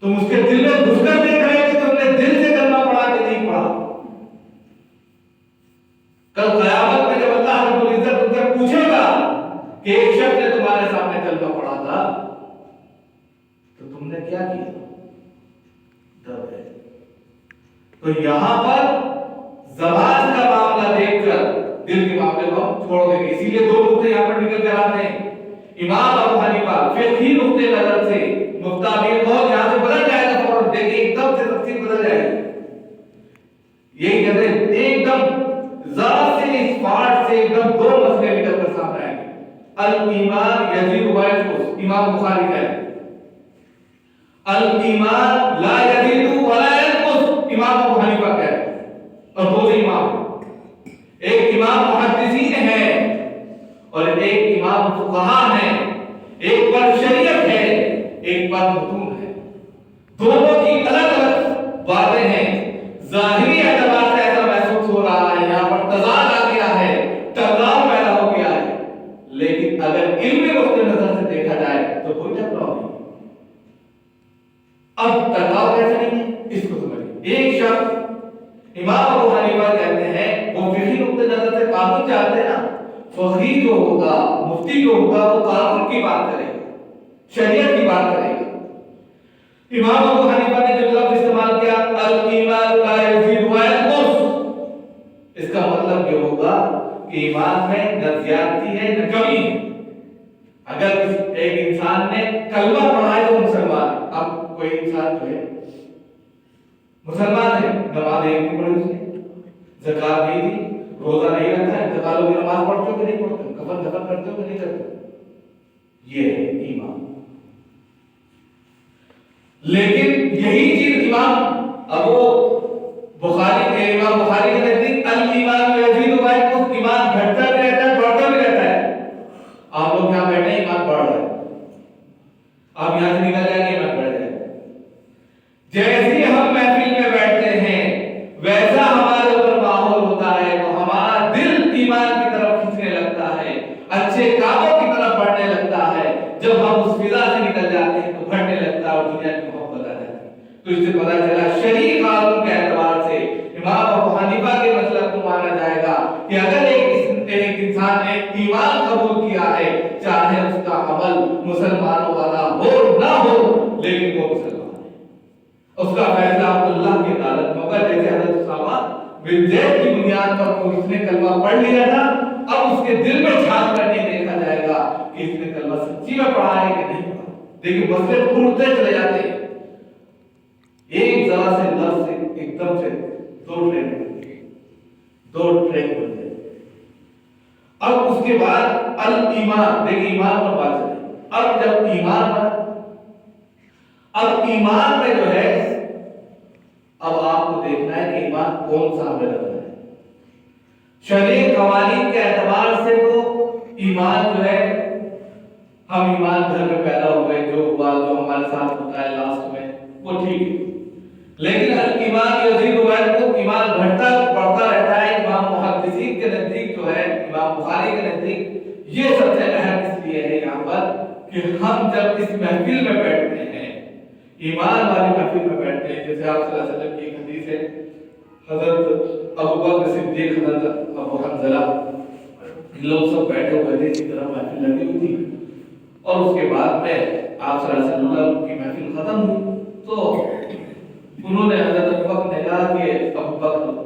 तुम उसके दिल में घुसकर देख रहे हो कि तुमने दिल से कलमा पढ़ा कि नहीं पढ़ा। कल क़यामत में जब अल्लाह रब्बुल इज्जत तुमसे पूछेगा कि एक शख्स ने तुम्हारे सामने कलमा पढ़ा था तो तुमने क्या किया, डर है। तो यहां पर ज़बान का मामला देखकर दिल के मामले को हम छोड़ देंगे। इसीलिए दो नुक्ते यहां पर निकल कर आते हैं। इमाम अबू हनीफा फिक़ही नुक्ते नजर से मुफ्ताबीर बहुत यहां से बदल जाएगा, फौरन देखिए एकदम से तफसीर बदल जाएगी। यही कहते हैं एकदम जरा से इस पार्ट से एकदम दो मसले निकल कर सामने आएंगे। अल ईमान यजीद व यनकुस, इमाम बुखारी है। अल ईमान ला यजीद व ला यनकुस, इमाम अबू हनीफा है। और दो इमाम, एक इमाम मुहद्दिसीन है और एक इमाम फुक़हा है। एक पर शरीयत है, एक पर मतून है। दोनों की अलग अलग बातें हैं। ज़ाहिरी एतबार से ऐसा महसूस हो रहा है, यहाँ पर तज़ाद आ गया है, टकराव पैदा हो गया है। लेकिन अगर इल्मी नुक्ते नजर से देखा जाए तो कोई टकराव नहीं। अब टकराव कैसे नहीं है इसको समझिए। एक शख्स इमाम अबू हनीफा कहते हैं, वो फिक़ही नुक्ते नजर से कानून जानते हैं ना, फक़ीह जो होगा, मुफ्ती जो होगा, वो कानून की बात करेगा, शरीयत की बात करेगा। इमाम अबू हनीफा ने जो लफ्ज़ इस्तेमाल किया अल ईमान ला यज़ीद व यनकुस, इसका मतलब ये होगा कि ईमान में न ज़्यादती है न कमी है। अगर एक इंसान ने कलमा पढ़ा है तो मुसलमान है। अब कोई इंसान जो है मुसलमान है, नमाज एक नहीं पढ़ी उसने, ज़कात नहीं दी, रोजा नहीं रखा है, इंतकालों की नमाज पढ़ते हो कि नहीं पढ़ते, कफन दफन करते हो कि नहीं करते, ये है ईमान। लेकिन यही चीज इमाम अबू बुखारी के नजदीक अल ईमान यज़ीद व यनकुस, ईमान घटता भी रहता है, बढ़ता भी रहता है। आप लोग यहाँ बैठे हैं, ईमान बढ़ रहा है, आप यहाँ से निकल जाएंगे, ईमान बढ़ जाएगा। जैसे हम महफिल में बैठते हैं वैसा हमारे ऊपर माहौल होता है, तो हमारा दिल ईमान की तरफ खींचने लगता है, अच्छे कामों की तरफ बढ़ने लगता है। जब हम उस फिजा से निकल जाते हैं तो घटने लगता है और दुनिया की मोहब्बत आ जाती है। तो इससे पता चला शरीय कानून के एतबार से इमाम अबू हनीफा के मतलब को माना जाएगा कि अगर एक इंसान ने ईमान कबूल किया है, चाहे उसका अमल मुसलमानों वाला हो ना हो, लेकिन वो मुसलमान है, उसका फैसला अल्लाह की अदालत में होगा। जैसे हज़रत उसामा बिन ज़ैद की बुनियाद पर उसने कलमा पढ़ लिया था, अब उसके दिल में झांक कर नहीं देखा जाएगा कि इसने कलमा सच्ची में पढ़ा है कि नहीं पढ़ा। देखिए मसले फूटते चले जाते हैं, एक जरा से लफ्ज से एकदम से दो ट्रेन बन गए। अब उसके बाद अल ईमान, देखिए ईमान पर बात चली। अब जब ईमान बना, अब ईमान में जो है, अब आपको देखना है कि ईमान कौन सा हमें रखना है। शरीय कवानीन के एतबार से तो ईमान जो है, हम ईमान घर में पैदा हो गए, जो हुआ जो हमारे साथ होता है लास्ट में वो ठीक है। लेकिन अल ईमान यज़ीद व यनकुस, ईमान घटता बढ़ता रहता है। इमाम मुहद्दिसीन के नजदीक जो है, इमाम बुखारी के नजदीक ये सबसे अहम इसलिए है यहाँ पर कि हम जब इस महफिल में बैठते हैं, ईमान वाली महफिल में बैठते हैं, जैसे आप सल्लल्लाहु अलैहि वसल्लम की हदीस है, हज़रत अबू बकर सिद्दीक़, हज़रत अबू हंज़ला, इन लोग सब बैठे हुए थे, इसी तरह महफिल लगी हुई थी। और उसके बाद में आप सल्लल्लाहु अलैहि वसल्लम की महफिल खत्म हुई तो उन्होंने हज़रत अबू बकर ने कहा कि अबू बकर